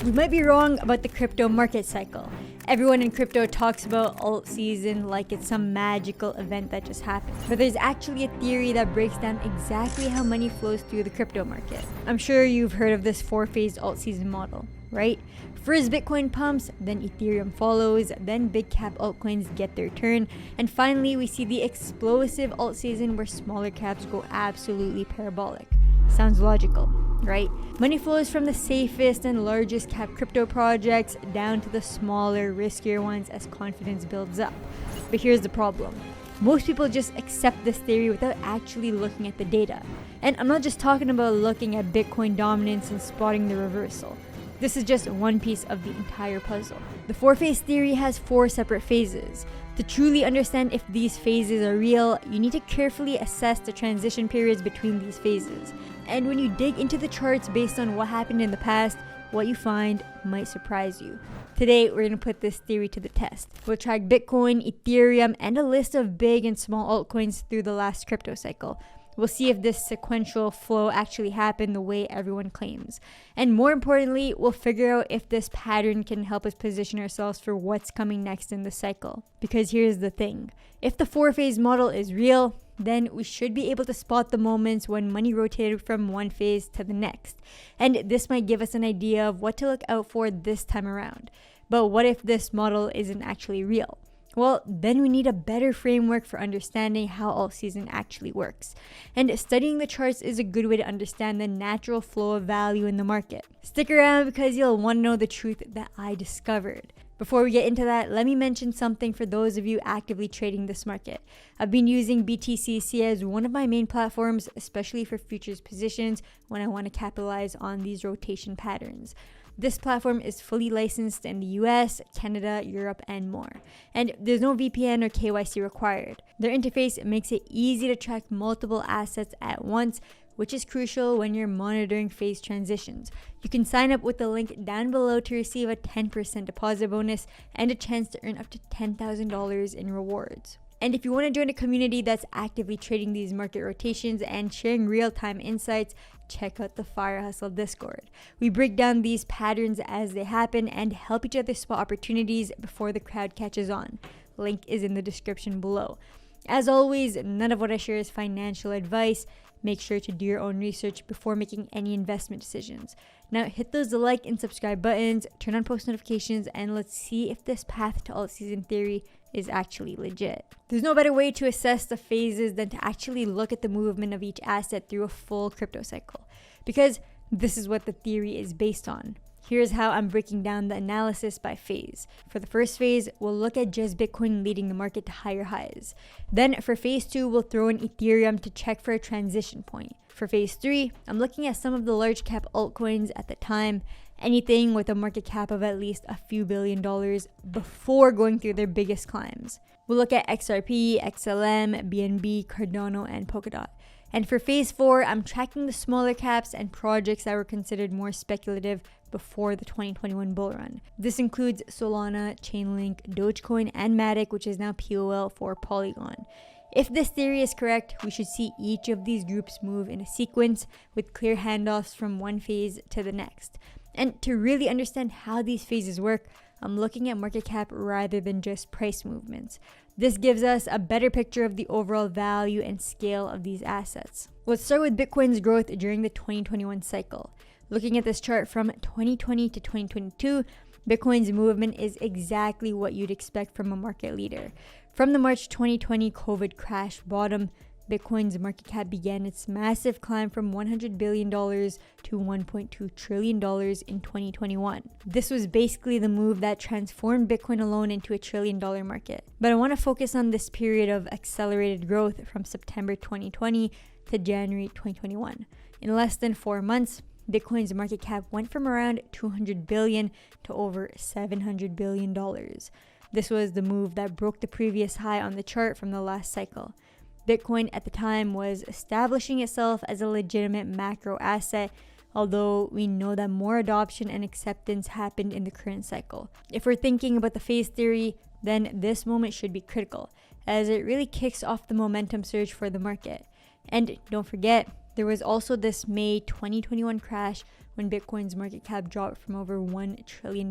We might be wrong about the crypto market cycle. Everyone in crypto talks about alt season like it's some magical event that just happened. But there's actually a theory that breaks down exactly how money flows through the crypto market. I'm sure you've heard of this 4-phase alt season model, right? First Bitcoin pumps, then Ethereum follows, then big cap altcoins get their turn, and finally we see the explosive alt season where smaller caps go absolutely parabolic. Sounds logical, right? Money flows from the safest and largest cap crypto projects down to the smaller, riskier ones as confidence builds up. But here's the problem. Most people just accept this theory without actually looking at the data. And I'm not just talking about looking at Bitcoin dominance and spotting the reversal. This is just one piece of the entire puzzle. The 4-phase theory has 4 separate phases. To truly understand if these phases are real, you need to carefully assess the transition periods between these phases. And when you dig into the charts based on what happened in the past, what you find might surprise you. Today, we're going to put this theory to the test. We'll track Bitcoin, Ethereum, and a list of big and small altcoins through the last crypto cycle. We'll see if this sequential flow actually happened the way everyone claims. And more importantly, we'll figure out if this pattern can help us position ourselves for what's coming next in the cycle. Because here's the thing. If the 4-phase model is real, then we should be able to spot the moments when money rotated from one phase to the next. And this might give us an idea of what to look out for this time around. But what if this model isn't actually real? Well, then we need a better framework for understanding how alt season actually works. And studying the charts is a good way to understand the natural flow of value in the market. Stick around because you'll want to know the truth that I discovered. Before we get into that, let me mention something for those of you actively trading this market. I've been using BTCC as one of my main platforms, especially for futures positions when I want to capitalize on these rotation patterns. This platform is fully licensed in the US, Canada, Europe, and more. And there's no VPN or KYC required. Their interface makes it easy to track multiple assets at once, which is crucial when you're monitoring phase transitions. You can sign up with the link down below to receive a 10% deposit bonus and a chance to earn up to $10,000 in rewards. And if you want to join a community that's actively trading these market rotations and sharing real-time insights, check out the FireHustle Discord. We break down these patterns as they happen and help each other spot opportunities before the crowd catches on. Link is in the description below. As always, none of what I share is financial advice. Make sure to do your own research before making any investment decisions. Now hit those like and subscribe buttons, turn on post notifications, and let's see if this path to alt season theory is actually legit. There's no better way to assess the phases than to actually look at the movement of each asset through a full crypto cycle, because this is what the theory is based on. Here's how I'm breaking down the analysis by phase. For the first phase, we'll look at just Bitcoin leading the market to higher highs. Then for phase 2, we'll throw in Ethereum to check for a transition point. For phase 3, I'm looking at some of the large cap altcoins at the time, anything with a market cap of at least a few $1 billion before going through their biggest climbs. We'll look at XRP, XLM, BNB, Cardano, and Polkadot. And for phase 4, I'm tracking the smaller caps and projects that were considered more speculative before the 2021 bull run. This includes Solana, Chainlink, Dogecoin, and Matic, which is now POL for Polygon. If this theory is correct, we should see each of these groups move in a sequence with clear handoffs from one phase to the next. And to really understand how these phases work, I'm looking at market cap rather than just price movements. This gives us a better picture of the overall value and scale of these assets. Let's start with Bitcoin's growth during the 2021 cycle. Looking at this chart from 2020 to 2022, Bitcoin's movement is exactly what you'd expect from a market leader. From the March 2020 COVID crash bottom, Bitcoin's market cap began its massive climb from $100 billion to $1.2 trillion in 2021. This was basically the move that transformed Bitcoin alone into a $1 trillion market. But I want to focus on this period of accelerated growth from September 2020 to January 2021. In less than 4 months, Bitcoin's market cap went from around $200 billion to over $700 billion. This was the move that broke the previous high on the chart from the last cycle. Bitcoin at the time was establishing itself as a legitimate macro asset, although we know that more adoption and acceptance happened in the current cycle. If we're thinking about the phase theory, then this moment should be critical, as it really kicks off the momentum surge for the market. And don't forget, there was also this May 2021 crash when Bitcoin's market cap dropped from over $1 trillion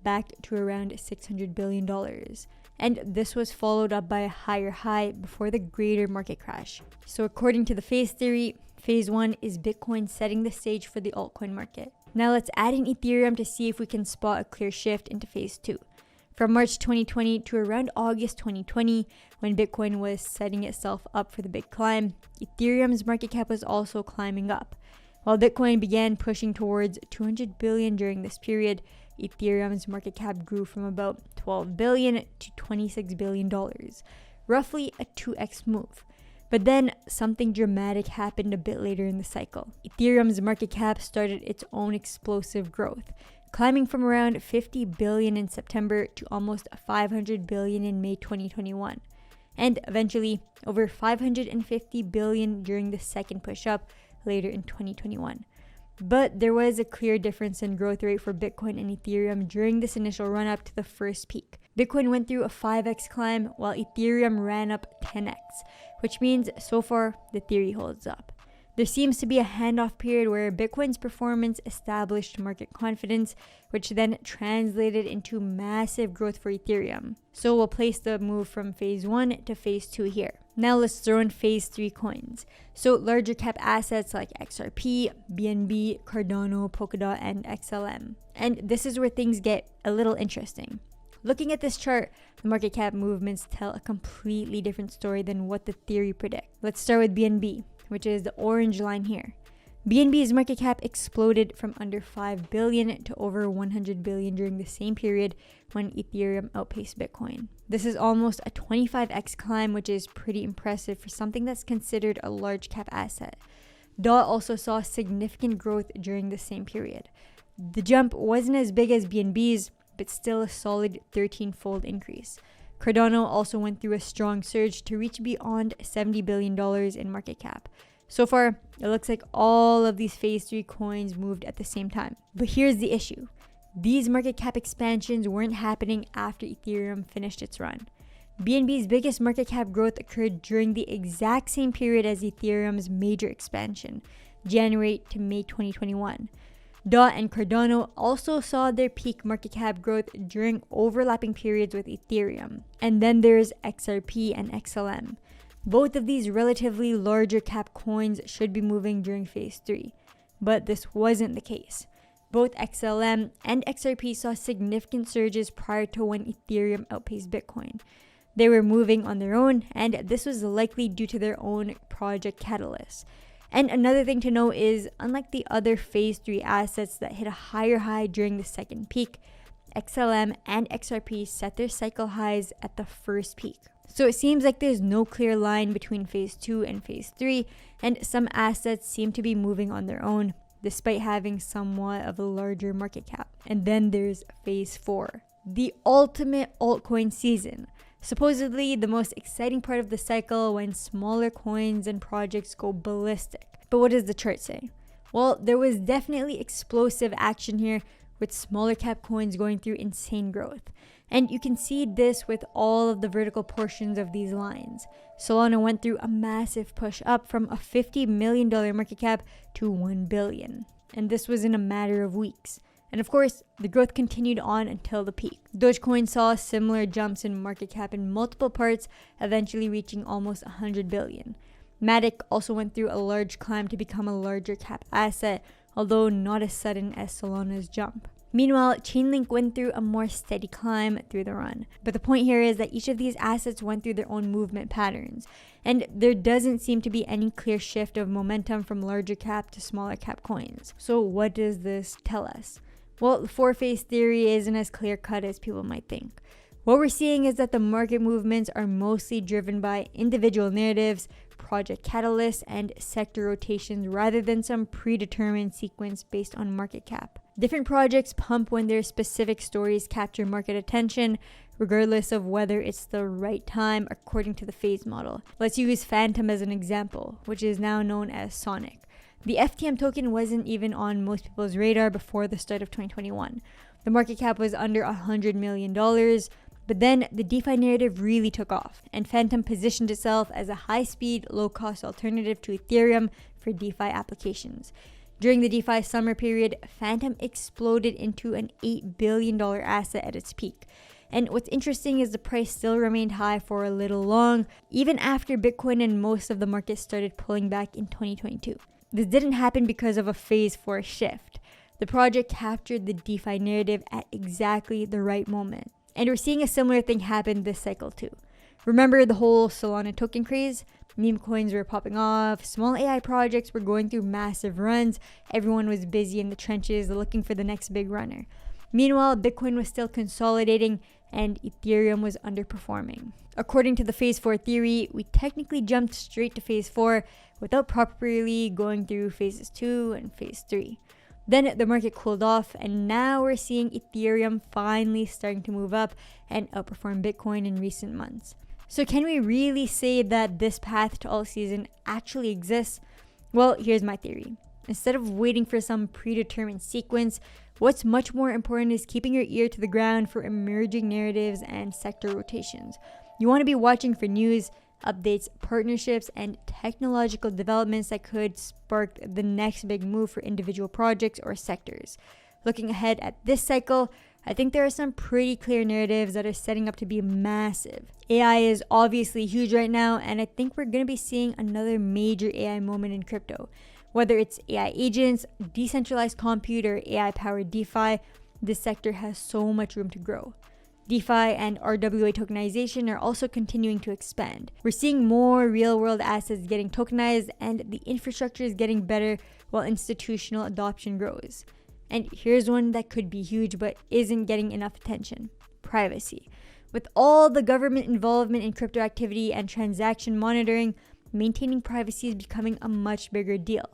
back to around $600 billion. And this was followed up by a higher high before the greater market crash. So according to the phase theory, phase 1 is Bitcoin setting the stage for the altcoin market. Now let's add in Ethereum to see if we can spot a clear shift into phase 2. From March 2020 to around August 2020, when Bitcoin was setting itself up for the big climb, Ethereum's market cap was also climbing up. While Bitcoin began pushing towards 200 billion during this period, Ethereum's market cap grew from about $12 billion to $26 billion, roughly a 2x move. But then something dramatic happened a bit later in the cycle. Ethereum's market cap started its own explosive growth, climbing from around 50 billion in September to almost 500 billion in May 2021, and eventually over 550 billion during the second push-up later in 2021. But there was a clear difference in growth rate for Bitcoin and Ethereum during this initial run-up to the first peak. Bitcoin went through a 5x climb while Ethereum ran up 10x, which means so far the theory holds up. There seems to be a handoff period where Bitcoin's performance established market confidence, which then translated into massive growth for Ethereum. So we'll place the move from phase 1 to phase 2 here. Now let's throw in phase 3 coins. So larger cap assets like XRP, BNB, Cardano, Polkadot, and XLM. And this is where things get a little interesting. Looking at this chart, the market cap movements tell a completely different story than what the theory predicts. Let's start with BNB, which is the orange line here. BNB's market cap exploded from under 5 billion to over 100 billion during the same period when Ethereum outpaced Bitcoin. This is almost a 25x climb, which is pretty impressive for something that's considered a large cap asset. DOT also saw significant growth during the same period. The jump wasn't as big as BNB's, but still a solid 13-fold increase. Cardano also went through a strong surge to reach beyond $70 billion in market cap. So far, it looks like all of these phase 3 coins moved at the same time. But here's the issue. These market cap expansions weren't happening after Ethereum finished its run. BNB's biggest market cap growth occurred during the exact same period as Ethereum's major expansion, January to May 2021. DOT and Cardano also saw their peak market cap growth during overlapping periods with Ethereum. And then there's XRP and XLM. Both of these relatively larger cap coins should be moving during phase 3, but this wasn't the case. Both XLM and XRP saw significant surges prior to when Ethereum outpaced Bitcoin. They were moving on their own, and this was likely due to their own project catalysts. And another thing to note is, unlike the other phase 3 assets that hit a higher high during the second peak, XLM and XRP set their cycle highs at the first peak. So it seems like there's no clear line between phase 2 and phase 3, and some assets seem to be moving on their own, despite having somewhat of a larger market cap. And then there's phase 4, the ultimate altcoin season. Supposedly the most exciting part of the cycle when smaller coins and projects go ballistic. But what does the chart say? Well, there was definitely explosive action here, with smaller cap coins going through insane growth. And you can see this with all of the vertical portions of these lines. Solana went through a massive push up from a $50 million market cap to $1 billion. And this was in a matter of weeks. And of course, the growth continued on until the peak. Dogecoin saw similar jumps in market cap in multiple parts, eventually reaching almost 100 billion. Matic also went through a large climb to become a larger cap asset, although not as sudden as Solana's jump. Meanwhile, Chainlink went through a more steady climb through the run. But the point here is that each of these assets went through their own movement patterns, and there doesn't seem to be any clear shift of momentum from larger cap to smaller cap coins. So what does this tell us? Well, the 4-phase theory isn't as clear-cut as people might think. What we're seeing is that the market movements are mostly driven by individual narratives, project catalysts, and sector rotations rather than some predetermined sequence based on market cap. Different projects pump when their specific stories capture market attention, regardless of whether it's the right time according to the phase model. Let's use Phantom as an example, which is now known as Sonic. The FTM token wasn't even on most people's radar before the start of 2021. The market cap was under $100 million, but then the DeFi narrative really took off, and Phantom positioned itself as a high-speed, low-cost alternative to Ethereum for DeFi applications. During the DeFi summer period, Phantom exploded into an $8 billion asset at its peak. And what's interesting is the price still remained high for a little long, even after Bitcoin and most of the market started pulling back in 2022. This didn't happen because of a phase 4 shift. The project captured the DeFi narrative at exactly the right moment. And we're seeing a similar thing happen this cycle too. Remember the whole Solana token craze? Meme coins were popping off, small AI projects were going through massive runs, everyone was busy in the trenches looking for the next big runner. Meanwhile, Bitcoin was still consolidating and Ethereum was underperforming. According to the phase 4 theory, we technically jumped straight to phase 4 without properly going through phases 2 and phase 3. Then the market cooled off and now we're seeing Ethereum finally starting to move up and outperform Bitcoin in recent months. So can we really say that this path to alt season actually exists? Well, here's my theory. Instead of waiting for some predetermined sequence, what's much more important is keeping your ear to the ground for emerging narratives and sector rotations. You want to be watching for news, updates, partnerships, and technological developments that could spark the next big move for individual projects or sectors. Looking ahead at this cycle, I think there are some pretty clear narratives that are setting up to be massive. AI is obviously huge right now, and I think we're going to be seeing another major AI moment in crypto. Whether it's AI agents, decentralized compute, or AI-powered DeFi, this sector has so much room to grow. DeFi and RWA tokenization are also continuing to expand. We're seeing more real-world assets getting tokenized, and the infrastructure is getting better while institutional adoption grows. And here's one that could be huge but isn't getting enough attention: privacy. With all the government involvement in crypto activity and transaction monitoring, maintaining privacy is becoming a much bigger deal.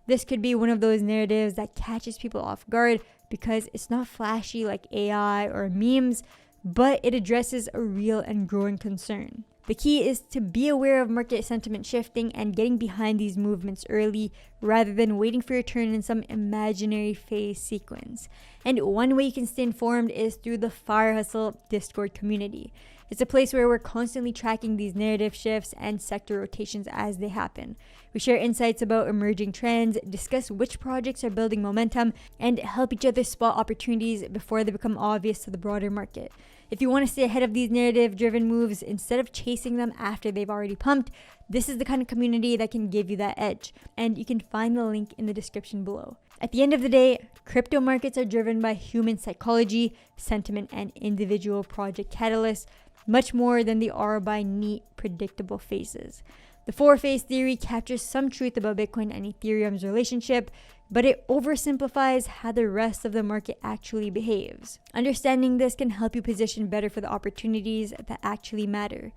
This could be one of those narratives that catches people off guard because it's not flashy like AI or memes, but it addresses a real and growing concern. The key is to be aware of market sentiment shifting and getting behind these movements early rather than waiting for your turn in some imaginary phase sequence. And one way you can stay informed is through the FireHustle Discord community. It's a place where we're constantly tracking these narrative shifts and sector rotations as they happen. We share insights about emerging trends, discuss which projects are building momentum, and help each other spot opportunities before they become obvious to the broader market. If you want to stay ahead of these narrative-driven moves instead of chasing them after they've already pumped, this is the kind of community that can give you that edge, and you can find the link in the description below. At the end of the day, crypto markets are driven by human psychology, sentiment, and individual project catalysts, much more than they are by neat, predictable phases. The 4-phase theory captures some truth about Bitcoin and Ethereum's relationship, but it oversimplifies how the rest of the market actually behaves. Understanding this can help you position better for the opportunities that actually matter.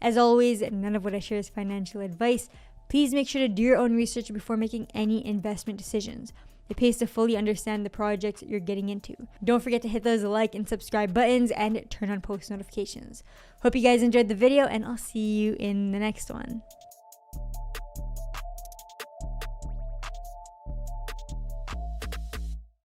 As always, none of what I share is financial advice. Please make sure to do your own research before making any investment decisions. It pays to fully understand the projects you're getting into. Don't forget to hit those like and subscribe buttons and turn on post notifications. Hope you guys enjoyed the video, and I'll see you in the next one.